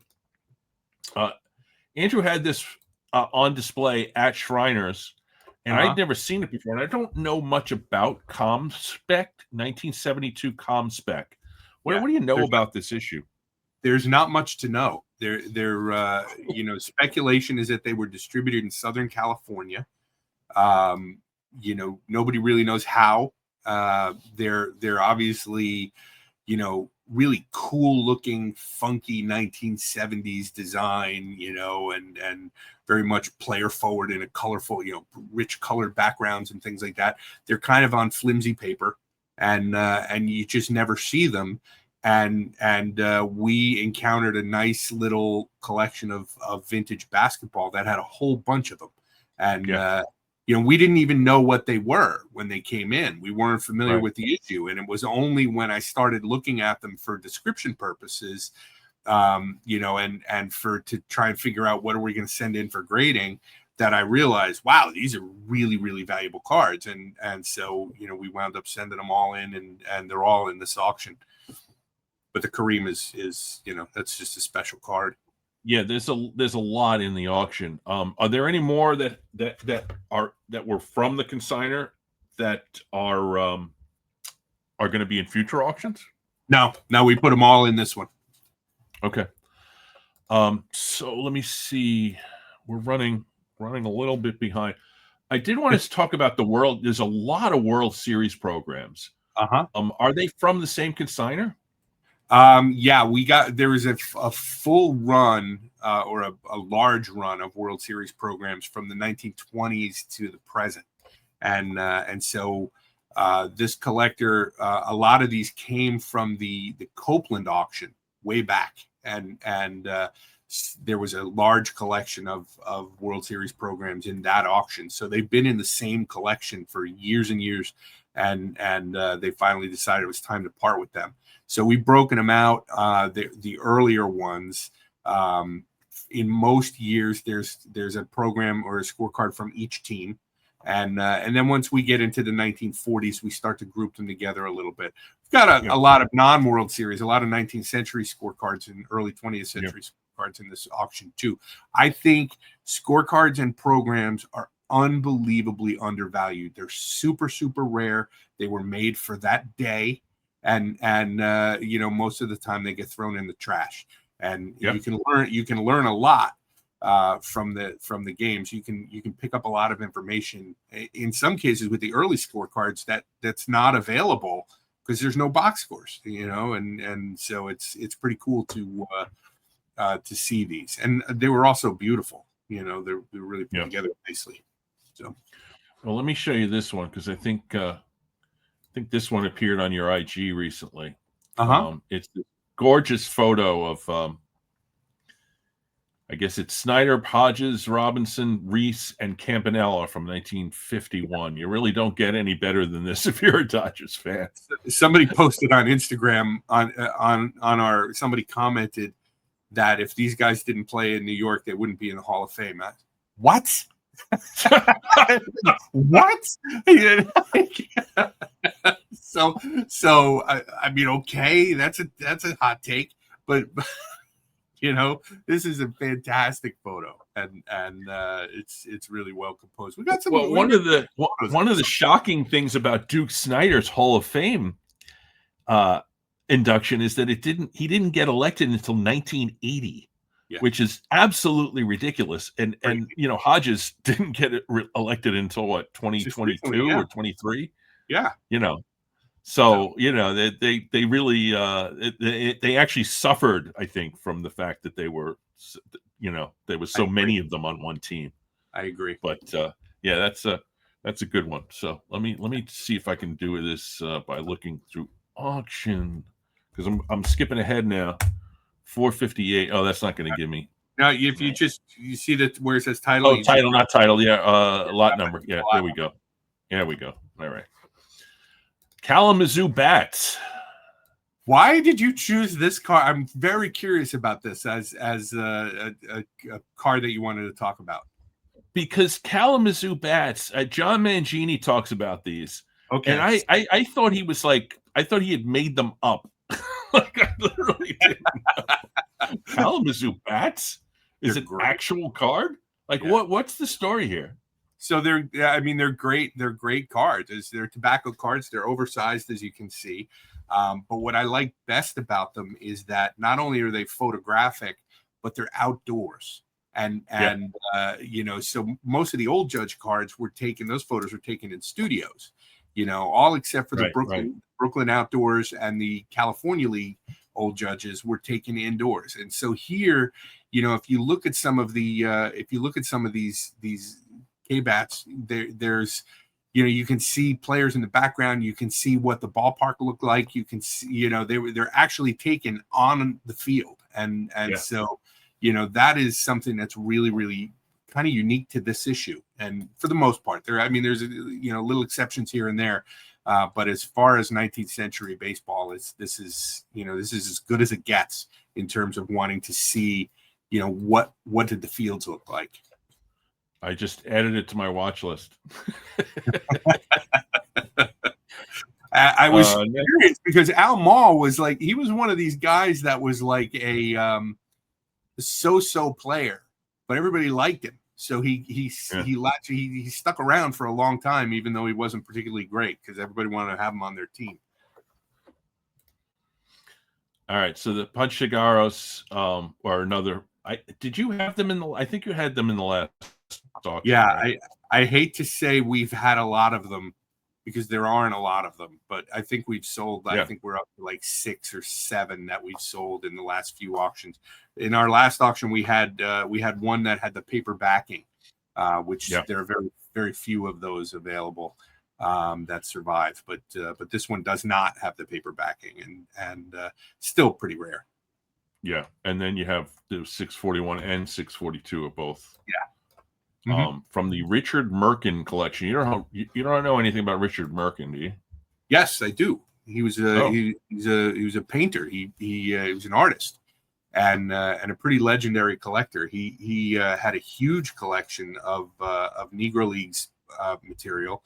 Andrew had this on display at Shriners, and I'd never seen it before. And I don't know much about ComSpec, 1972 ComSpec. What do you know about this issue? There's not much to know. Speculation is that they were distributed in Southern California. Nobody really knows how. They're obviously, really cool looking, funky 1970s design, and very much player forward in a colorful, rich colored backgrounds and things like that. They're kind of on flimsy paper, and you just never see them. And we encountered a nice little collection of vintage basketball that had a whole bunch of them. And, we didn't even know what they were when they came in. We weren't familiar with the issue. And it was only when I started looking at them for description purposes, and to try and figure out what are we going to send in for grading, that I realized, wow, these are really, really valuable cards. And so, we wound up sending them all in, and they're all in this auction. But the Kareem is that's just a special card. Yeah, there's a lot in the auction. Are there any more that were from the consignor that are going to be in future auctions? No, we put them all in this one. Okay. So let me see. We're running a little bit behind. I did want to talk about the World. There's a lot of World Series programs. Are they from the same consignor? There was a full run or a large run of World Series programs from the 1920s to the present. And so this collector, a lot of these came from the Copeland auction way back. And there was a large collection of World Series programs in that auction. So they've been in the same collection for years and years. And they finally decided it was time to part with them. So we've broken them out. The earlier ones, in most years, there's a program or a scorecard from each team, and then once we get into the 1940s, we start to group them together a little bit. We've got a lot of non-World Series, a lot of 19th century scorecards and early 20th century scorecards in this auction too. I think scorecards and programs are unbelievably undervalued. They're super, super rare. They were made for that day. And most of the time they get thrown in the trash, and you can learn a lot from the games. You can pick up a lot of information in some cases with the early scorecards that's not available because there's no box scores, and so it's pretty cool to see these. And they were also beautiful. They're really put together nicely. So, well, let me show you this one because I think this one appeared on your IG recently. It's a gorgeous photo of I guess it's Snyder, Hodges, Robinson, Reese, and Campanella from 1951. You really don't get any better than this if you're a Dodgers fan. somebody posted on Instagram on our. Somebody commented that if these guys didn't play in New York, they wouldn't be in the Hall of Fame. What? What? so I mean, okay, that's a hot take, but this is a fantastic photo, and it's really well composed. We got some. Well, one of the shocking things about Duke Snyder's Hall of Fame induction is that he didn't get elected until 1980. Yeah. Which is absolutely ridiculous. And Hodges didn't get elected until what, 2022 or 23? Yeah. So they really they actually suffered, I think, from the fact that there was so many of them on one team. I agree. But yeah, that's a good one. So let me see if I can do this by looking through auction, because I'm skipping ahead now. 458. Oh, that's not going to give me. Now, if you see that where it says title. Oh, title, not title. Yeah, lot number. Yeah, there we go. All right. Kalamazoo bats. Why did you choose this card? I'm very curious about this as a card that you wanted to talk about. Because Kalamazoo bats, John Mangini talks about these. Okay. And I thought he was I thought he had made them up. I literally didn't know. Kalamazoo bats is an actual card. What's the story here? So they're great. They're great cards. They're tobacco cards. They're oversized, as you can see. But what I like best about them is that not only are they photographic, but they're outdoors. And so most of the old Judge cards those photos were taken in studios. All except for the Brooklyn Outdoors and the California League old Judges were taken indoors. And so here, if you look at some of these K-bats, there's you can see players in the background. You can see what the ballpark looked like. You can see, they're actually taken on the field, and so that is something that's really, really kind of unique to this issue. And for the most part, there's little exceptions here and there, but as far as 19th century baseball, this is as good as it gets in terms of wanting to see what did the fields look like. I just added it to my watch list. I was curious because Al Maul was he was one of these guys that was like a so-so player, but everybody liked him. So he stuck around for a long time, even though he wasn't particularly great, because everybody wanted to have him on their team. All right, so the Punch Cigarros are another. Did you have them in the? I think you had them in the last talk. Yeah, right? I hate to say we've had a lot of them because there aren't a lot of them, but I think we've sold. I think we're up to 6 or 7 that we've sold in the last few auctions. In our last auction, we had one that had the paper backing, which there are very, very few of those available that survive. But this one does not have the paper backing, and still pretty rare. Yeah, and then you have the 641 and 642 of both. Yeah. Mm-hmm. From the Richard Merkin collection. You don't know anything about Richard Merkin, do you? Yes, I do. He was he was a painter. He was an artist and a pretty legendary collector. He had a huge collection of Negro Leagues material,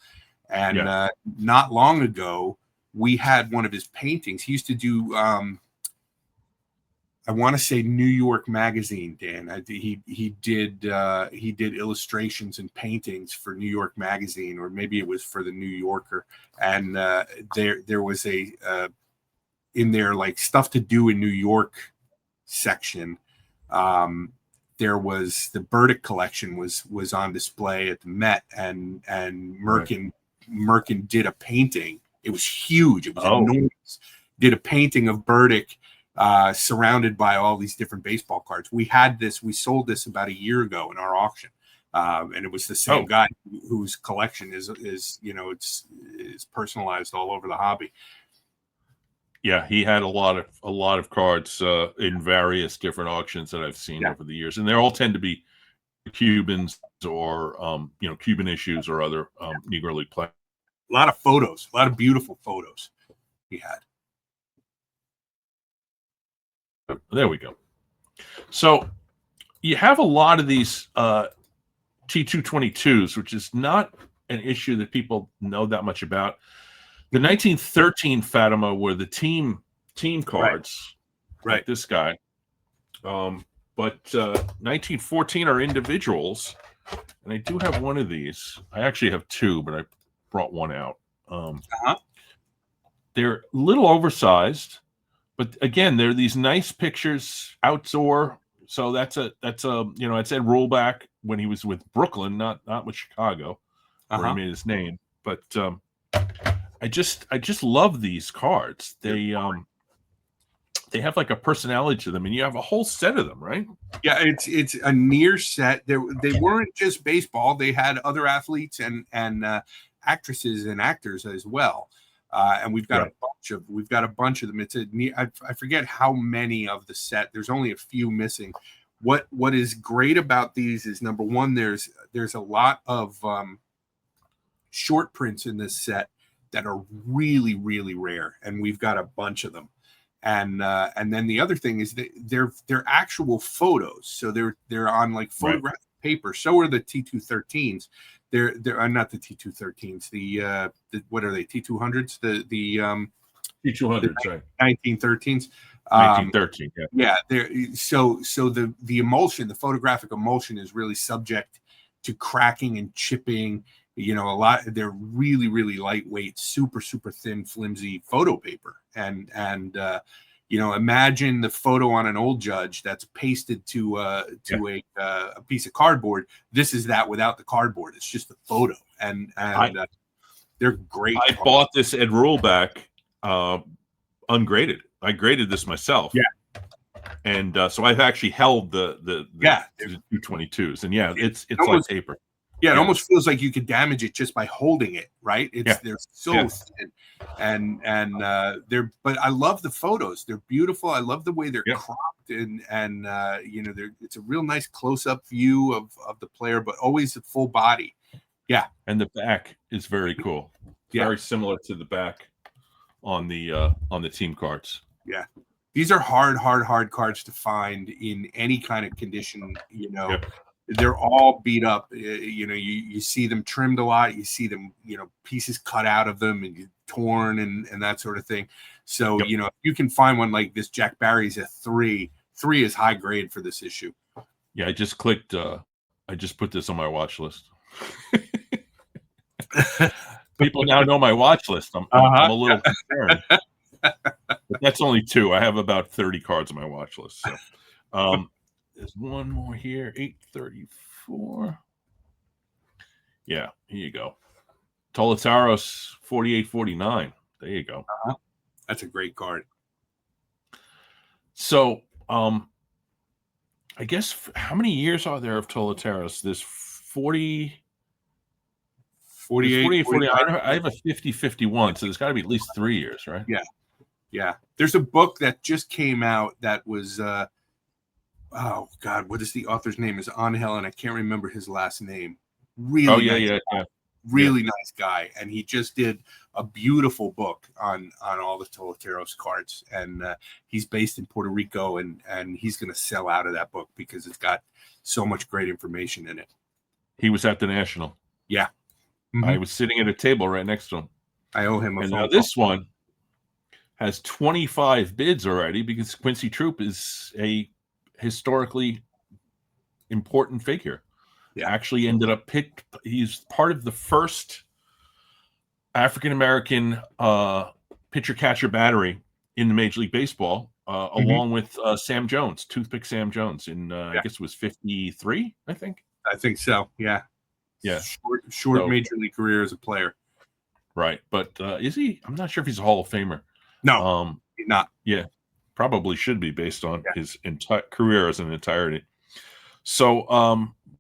and not long ago we had one of his paintings. He used to do I want to say New York Magazine, Dan. He did illustrations and paintings for New York Magazine, or maybe it was for the New Yorker. And there was a in their stuff to do in New York section. There was the Burdick collection was on display at the Met, and Merkin did a painting. It was huge. It was enormous. Did a painting of Burdick. Surrounded by all these different baseball cards. We sold this about a year ago in our auction. And it was the same Oh. guy whose collection is it's personalized all over the hobby. Yeah, he had a lot of cards in various different auctions that I've seen over the years, and they all tend to be Cubans or Cuban issues or other Negro League players. A lot of photos, a lot of beautiful photos he had. There we go. So you have a lot of these T222s, which is not an issue that people know that much about. The 1913 Fatima were the team cards, Right. like this guy. But 1914 are individuals, and I do have one of these. I actually have two, but I brought one out. They're a little oversized, but again, they're these nice pictures outdoor. So that's a it said rollback when he was with Brooklyn, not with Chicago, where he made his name. But I just love these cards. They have like a personality to them, and you have a whole set of them, right? Yeah, it's a near set. They weren't just baseball; they had other athletes and actresses and actors as well. And we've got a bunch of them. It's I forget how many of the set. There's only a few missing. What is great about these is, number one, there's a lot of short prints in this set that are really, really rare, and we've got a bunch of them. And then the other thing is that they're actual photos, so they're on like photographic paper. So are the T213s. They're not the T213s. The what are they? T200s. The T200s, right? 1913s. 1913. Yeah. So the emulsion, the photographic emulsion, is really subject to cracking and chipping. A lot. They're really, really lightweight, super, super thin, flimsy photo paper, and imagine the photo on an old Judge that's pasted to a piece of cardboard. This is that without the cardboard. It's just the photo, and they're great. I bought this at Rollback, ungraded. I graded this myself. Yeah. And so I've actually held the 222s, and it's almost, like paper. Yeah, it almost feels like you could damage it just by holding it, right? They're so thin, and they're. But I love the photos; they're beautiful. I love the way they're cropped, and it's a real nice close-up view of the player, but always a full body. Yeah, and the back is very cool. Very similar to the back on the team cards. Yeah, these are hard cards to find in any kind of condition. They're all beat up. You see them trimmed a lot. You see them, pieces cut out of them and torn and that sort of thing. So, if you can find one like this, Jack Barry's a 3. 3 is high grade for this issue. Yeah, I just clicked. I just put this on my watch list. People now know my watch list. I'm a little concerned. But that's only 2. I have about 30 cards on my watch list. So, there's one more here, 834. Yeah, here you go. Tolataros 4849. There you go. That's a great card. So, I guess how many years are there of Tolataros? There's 40, 48, 40. I have a 50-51, so there's got to be at least 3 years, right? Yeah. There's a book that just came out that was oh God, what is the author's name? Is Angel, and I can't remember his last name. Really, really nice guy, and he just did a beautiful book on all the Tolataros cards, and he's based in Puerto Rico, and he's going to sell out of that book because it's got so much great information in it. He was at the National. Yeah, I was sitting at a table right next to him. I owe him a phone now this one has 25 bids already because Quincy Troop is a historically important figure. Actually ended up picked. He's part of the first African-American pitcher catcher battery in the Major League Baseball, along with Sam Jones, Toothpick Sam Jones in I guess it was 53, I think so. Yeah. Short Major League career as a player. Right. But is he? I'm not sure if he's a Hall of Famer. No, not. Yeah. Probably should be based on his entire career as an entirety. So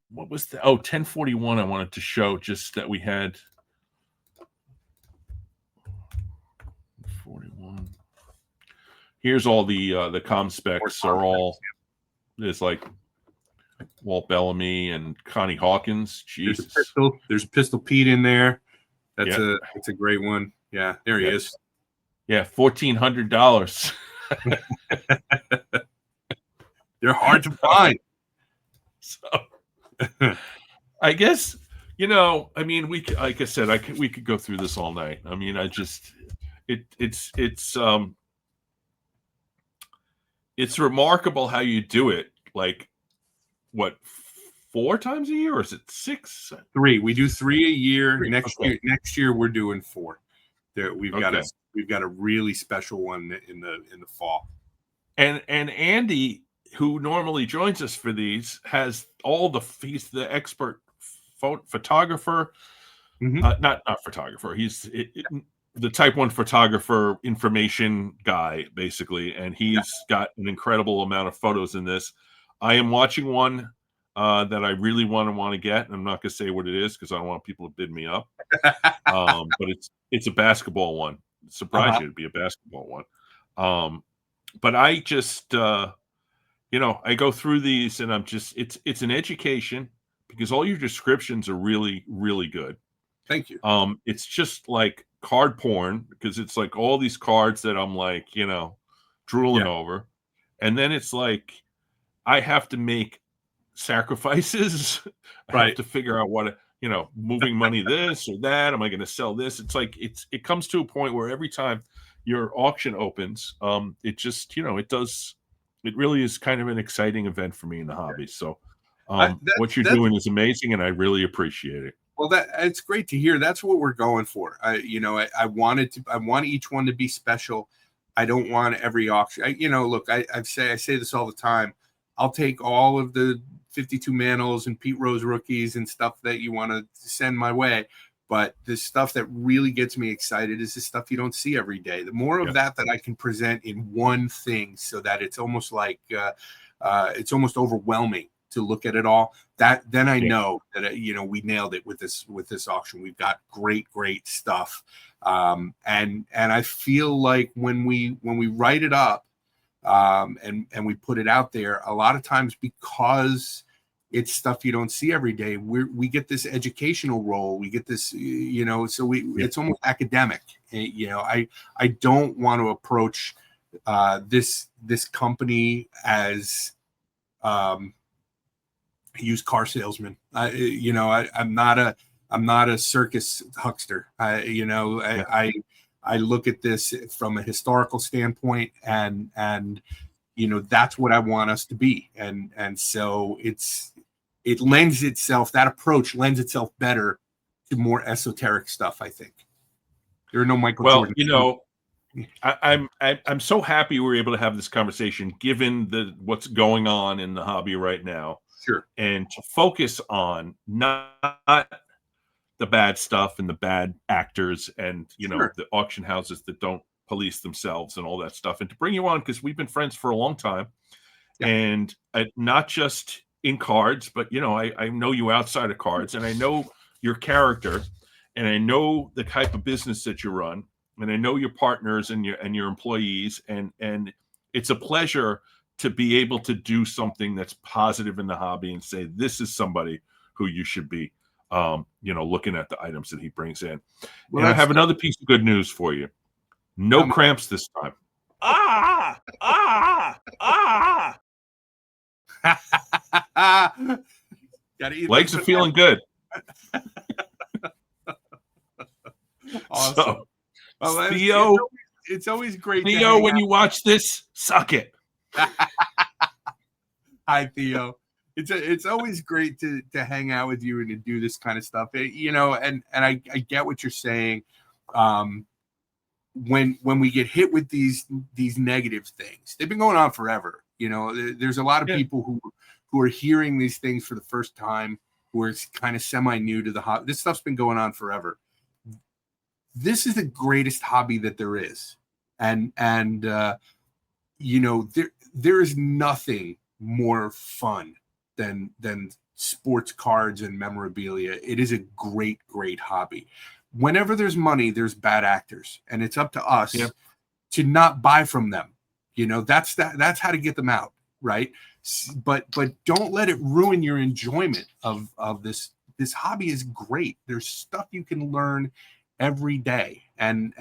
what was the 1041 I wanted to show, just that we had 41. Here's all the comm specs are all, there's like Walt Bellamy and Connie Hawkins. Jesus. There's a Pistol Pete in there. That's Yeah. a great one. Yeah, there he is. Yeah, $1,400. They're hard to find. So I guess, I mean, like I said, we could go through this all night. I mean, it's remarkable how you do it. Like, what, 4 times a year, or is it 6? 3. We do 3 a year. 3. Next year we're doing 4. There we've got a really special one in the fall. And Andy, who normally joins us for these, has he's the expert photographer. Mm-hmm. Not photographer. He's the type 1 photographer information guy, basically, and he's got an incredible amount of photos in this. I am watching one that I really want to get, and I'm not going to say what it is because I don't want people to bid me up. But it's a basketball one. Surprised you to be a basketball one. But I just I go through these, and I'm just it's an education, because all your descriptions are really, really good. Thank you. It's just like card porn, because it's like all these cards that I'm like, drooling over. And then it's like, I have to make sacrifices. I have to figure out what, moving money, this or that. Am I going to sell this? It's like, it comes to a point where every time your auction opens, it just, it really is kind of an exciting event for me in the hobby. So what you're doing is amazing, and I really appreciate it. Well, it's great to hear. That's what we're going for. I want each one to be special. I don't want every auction. Look, I say this all the time. I'll take all of the 52 Manos and Pete Rose rookies and stuff that you want to send my way. But the stuff that really gets me excited is the stuff you don't see every day. The more of that I can present in one thing, so that it's almost like it's almost overwhelming to look at it all. Then I know that we nailed it with this auction. We've got great stuff, and I feel like when we write it up, and we put it out there, a lot of times, because it's stuff you don't see every day, we get this educational role. We get this, so it's almost academic. I don't want to approach this company as used car salesman. I'm not a circus huckster. I look at this from a historical standpoint, and that's what I want us to be. And so that approach lends itself better to more esoteric stuff, I think. There are no Michael Jordan. I'm so happy we're able to have this conversation, given what's going on in the hobby right now. Sure. And to focus on not the bad stuff and the bad actors and, the auction houses that don't police themselves and all that stuff. And to bring you on, because we've been friends for a long time. Yeah. And not just in cards, but, I know you outside of cards, and I know your character, and I know the type of business that you run, and I know your partners and your employees. And it's a pleasure to be able to do something that's positive in the hobby and say, this is somebody who you should be, looking at the items that he brings in. Well, and I have another piece of good news for you. No cramps this time. Legs are feeling good. Awesome. So, Theo, it's always great. Theo, when you watch this, suck it. Hi, Theo. It's always great to hang out with you and to do this kind of stuff. And I get what you're saying. When we get hit with these negative things, they've been going on forever. There's a lot of people who are hearing these things for the first time, who are kind of semi new to the hobby. This stuff's been going on forever. This is the greatest hobby that there is, and there is nothing more fun than sports cards and memorabilia. It is a great, great hobby. Whenever there's money, there's bad actors, and it's up to us to not buy from them. You know, that's how to get them out, right? But don't let it ruin your enjoyment of this. This hobby is great. There's stuff you can learn every day, and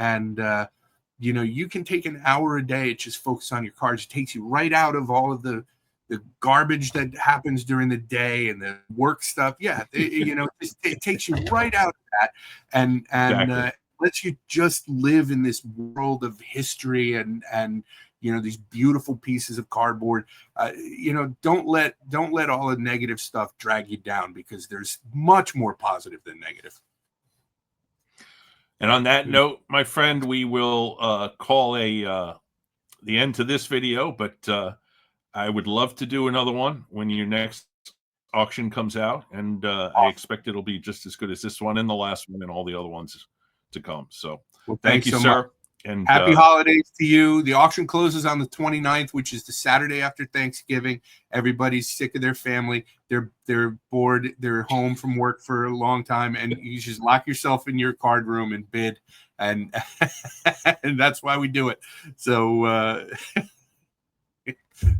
you know, you can take an hour a day, just focus on your cards. It takes you right out of all of the garbage that happens during the day and the work stuff. Yeah, you know, it takes you right out of that, and Exactly. lets you just live in this world of history and you know, these beautiful pieces of cardboard. You know, don't let all the negative stuff drag you down, because there's much more positive than negative. And on that note, my friend, we will call the end to this video, but I would love to do another one when your next auction comes out, and I expect it'll be just as good as this one and the last one and all the other ones to come. So well, thank you, so sir. much. And happy holidays to you. The auction closes on the 29th, which is the Saturday after Thanksgiving. Everybody's sick of their family. They're bored. They're home from work for a long time, and you just lock yourself in your card room and bid, and and that's why we do it. So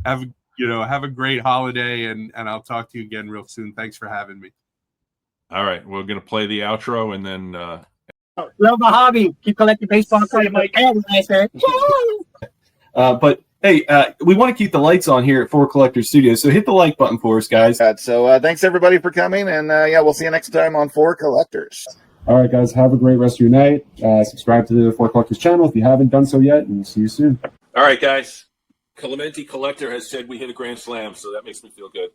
have a great holiday, and I'll talk to you again real soon. Thanks for having me. All right, we're gonna play the outro, and then love my hobby. Keep collecting baseball cards. But hey, we want to keep the lights on here at Four Collectors Studios, so hit the like button for us, guys. So thanks everybody for coming, and yeah, we'll see you next time on Four Collectors. All right, guys, have a great rest of your night. Subscribe to the Four Collectors channel if you haven't done so yet, and we'll see you soon. all right, guys. Clemente Collector has said we hit a grand slam, so that makes me feel good.